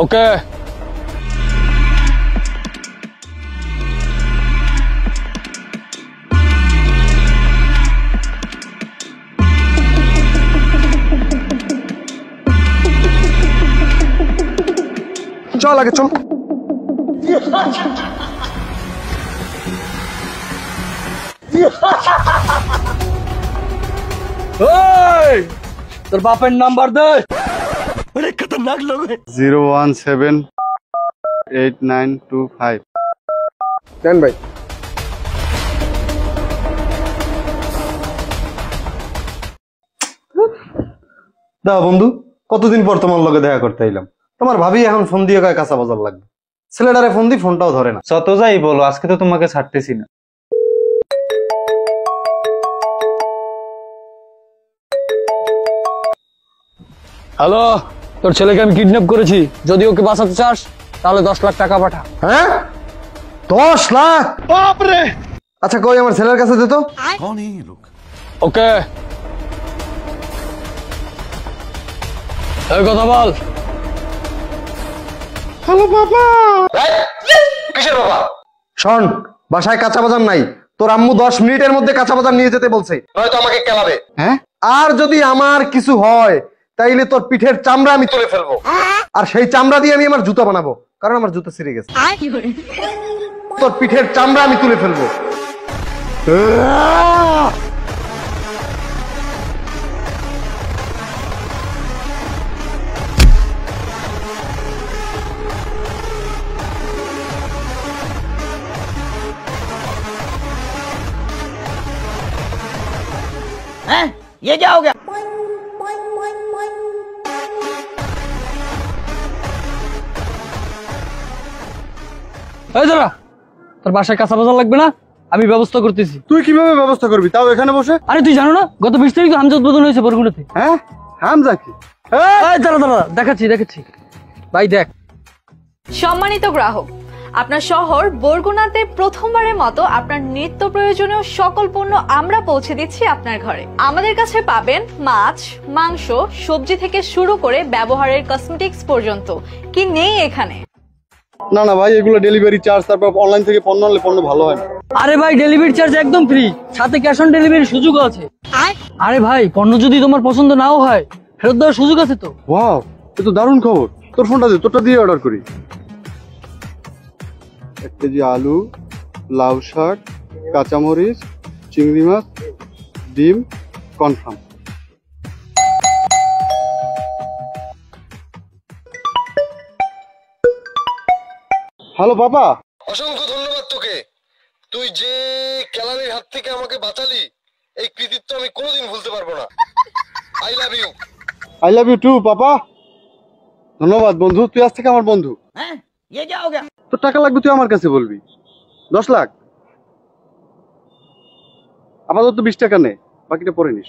ওকে চল আগে চল। তোর বাপের নাম্বার দে। 0178925। দেন ভাই। দাও বন্ধু, কতদিন পর তোমার লগে দেখা করতে এলাম। তোমার ভাবি এখন ফোন দিয়ে কয় কাঁচা বাজার লাগবে, ছেলেটারে ফোন দি ফোনটাও ধরে না। যত যাই বলো, আজকে তো তোমাকে ছাড়তেছি না। হ্যালো, তোর ছেলেকে আমি কিডন্যাপ করেছি, যদি ওকে বাঁচাতে চাস তাহলে 10 লাখ টাকা পাঠা। হ্যাঁ 10 লাখ? বাপরে। আচ্ছা কই আমার ছেলের কাছে দে তো। ওকে এই কথা বল। হ্যালো বাবা। কিসের বাবা? শোন, বাসায় কাঁচা বাজার নাই, তোর আম্মু 10 মিনিটের মধ্যে কাঁচা বাজার নিয়ে যেতে বলছে, নয়তো আমাকে কেলাবে। হ্যাঁ, আর যদি আমার কিছু হয় তাইলে তোর পিঠের চামড়া আমি তুলে ফেলবো, আর সেই চামড়া দিয়ে আমি আমার জুতা বানাবো, কারণ আমার জুতা ছিঁড়ে গেছে। তোর পিঠের চামড়া আমি তুলে ফেলবো। ये क्या हो गया? এই দাঁড়া, তোর বাসায় কাঁচা বাজার লাগবে না, আমি ব্যবস্থা করতেছি। তুই কিভাবে ব্যবস্থা করবি, তাও এখানে বসে? আরে তুই জানো না গত 20 তারিখ হামজা উদ্বোধন হয়েছে বরগুনাতে? হ্যাঁ হামজা কি? এই দাঁড়া দাঁড়া, দেখাচ্ছি ভাই দেখ। সম্মানিত গ্রাহক, আপনার শহর বরগুনাতে প্রথমবারের মতো আপনার নিত্য প্রয়োজনীয় সকল পণ্য আমরা পৌঁছে দিচ্ছি আপনার ঘরে। আমাদের কাছে পাবেন মাছ, মাংস, সবজি থেকে শুরু করে ব্যবহারের কসমেটিক্স পর্যন্ত। কি নেই এখানে? না না ভাই, এগুলো ডেলিভারি চার্জ, তারপর অনলাইন থেকে পণ্য আনলে পণ্য ভালো হয় না। আরে ভাই, ডেলিভারি চার্জ একদম ফ্রি, সাথে ক্যাশ অন ডেলিভারির সুযোগও আছে। আরে ভাই, পণ্য যদি তোমার পছন্দ নাও হয় ফেরত দেওয়ার সুযোগ আছে তো। ওয়াও, এ তো দারুণ খবর। তোর ফোনটা দে, তোরটা দিয়ে অর্ডার করি। 1 কেজি আলু, লাউ শাক, কাঁচামরিচ, চিংড়ি মাছ, ডিম কনফার্ম। হ্যালো বাবা। অসংখ্য ধন্যবাদ তোকে, তুই যে কেলানির হাত থেকে আমাকে বাঁচালি, এই কৃতিত্ব আমি কোনোদিন ভুলতে পারবো না। I love you. I love you too papa. ধন্যবাদ বন্ধু, তুই আজ থেকে আমার বন্ধু। ये क्या हो गया? তোর টাকা লাগবে তুই আমার কাছে বলবি। 10 লাখ আপাতত 20 টাকা নে, বাকিটা পরে নিস।